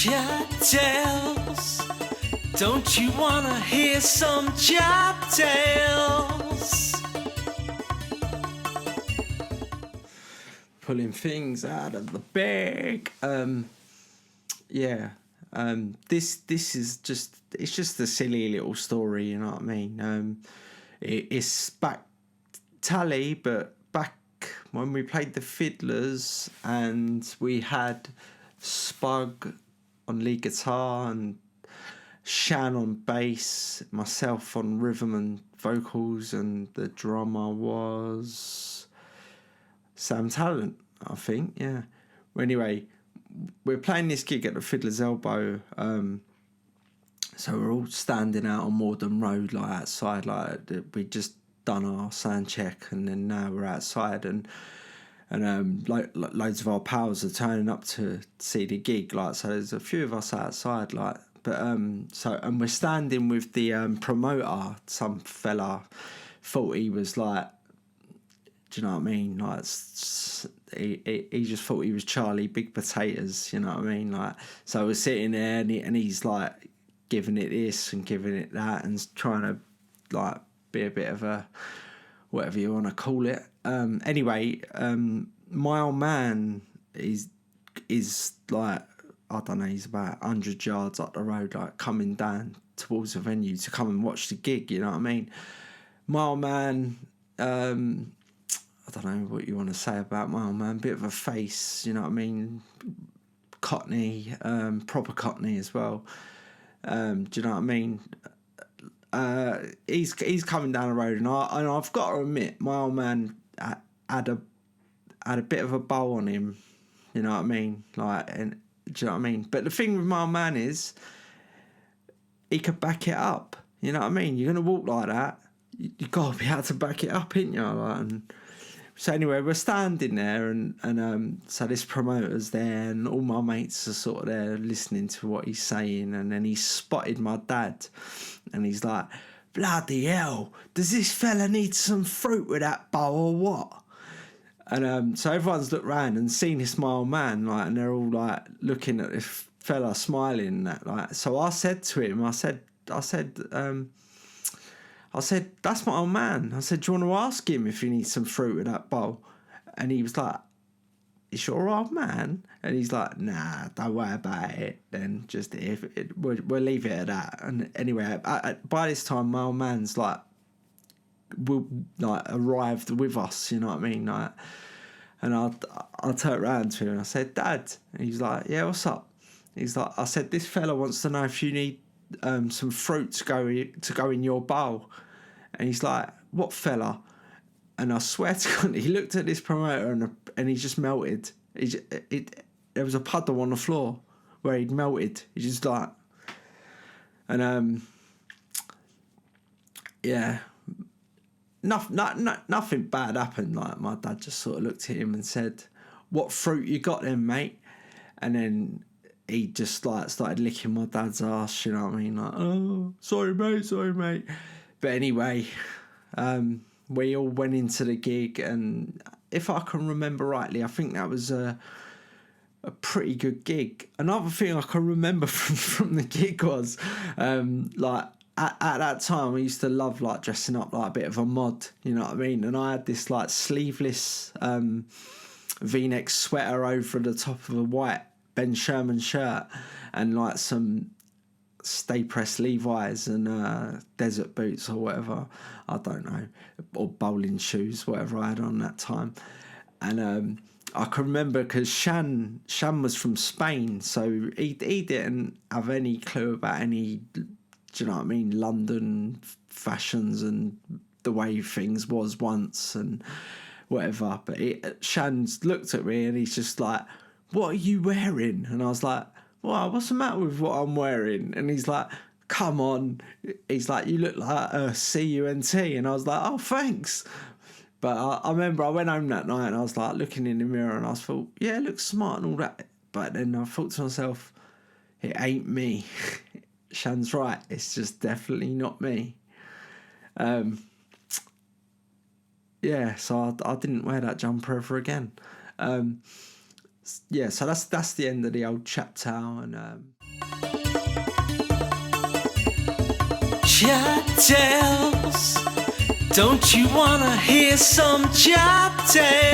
CHAP tales. Don't you wanna hear some CHAP tales? Pulling things out of the bag. This is just a silly little story, you know what I mean? It's back tally, but back when we played the Fiddlers and we had Spug on lead guitar and Shan on bass, myself on rhythm and vocals, and the drummer was Sam Talent, I think, yeah. Well, anyway, we're playing this gig at the Fiddler's Elbow, so we're all standing out on Morden Road, like outside, like we just done our sound check, and then now we're outside, and loads of our pals are turning up to see the gig, like, so there's a few of us outside, like, but and we're standing with the promoter. Some fella thought he was like, do you know what I mean, like, he just thought he was Charlie Big Potatoes, you know what I mean, like, so we're sitting there and he's like giving it this and giving it that and trying to like be a bit of a whatever you want to call it. Anyway, my old man is like, I don't know, he's about 100 yards up the road, like coming down towards the venue to come and watch the gig, you know what I mean. My old man, I don't know what you want to say about my old man, bit of a face, you know what I mean, Cockney, proper Cockney as well. Do you know what I mean? He's coming down the road, and I've got to admit, my old man had a bit of a bow on him, you know what I mean, like, and do you know what I mean? But the thing with my old man is, he could back it up, you know what I mean? You're gonna walk like that, you gotta be able to back it up, ain't you? Like, and so anyway, we're standing there, and so this promoter's there, and all my mates are sort of there listening to what he's saying, and then he spotted my dad, and he's like, bloody hell, does this fella need some fruit with that bow or what? And so everyone's looked round and seen this my old man, like, and they're all like looking at this fella smiling and that, like. So I said to him, I said, that's my old man. I said, do you want to ask him if he needs some fruit with that bowl? And he was like, is your old man? And he's like, nah, don't worry about it. Then just we'll leave it at that. And anyway, by this time, my old man's like, arrived with us, you know what I mean? Like, and I turned around to him and I said, Dad. And he's like, yeah, what's up? He's like, I said, this fella wants to know if you need some fruit to go in your bowl. And he's like, what fella? And I swear to God, he looked at this promoter and he just melted. There was a puddle on the floor where he'd melted. He just like, and yeah, nothing bad happened. Like, my dad just sort of looked at him and said, what fruit you got then, mate? And then he just like started licking my dad's ass, you know what I mean? Like, oh, sorry mate. But anyway, we all went into the gig, and if I can remember rightly, I think that was a pretty good gig. Another thing I can remember from the gig was, like, at that time, I used to love like dressing up like a bit of a mod, you know what I mean? And I had this like sleeveless V-neck sweater over the top of a white Ben Sherman shirt, and like some stay pressed Levi's and desert boots or whatever, I don't know, or bowling shoes, whatever I had on that time. And I can remember because Shan was from Spain, so he didn't have any clue about any, do you know what I mean, London fashions and the way things was once and whatever. But Shan's looked at me and he's just like, what are you wearing? And I was like, well, what's the matter with what I'm wearing? And he's like, come on. He's like, you look like a CUNT. And I was like, oh, thanks. But I remember I went home that night and I was like looking in the mirror and I thought, yeah, it looks smart and all that. But then I thought to myself, it ain't me. Shan's right. It's just definitely not me. Yeah, so I didn't wear that jumper ever again. yeah, so that's the end of the old CHAP tale. And CHAP tales. Don't you wanna hear some CHAP tales?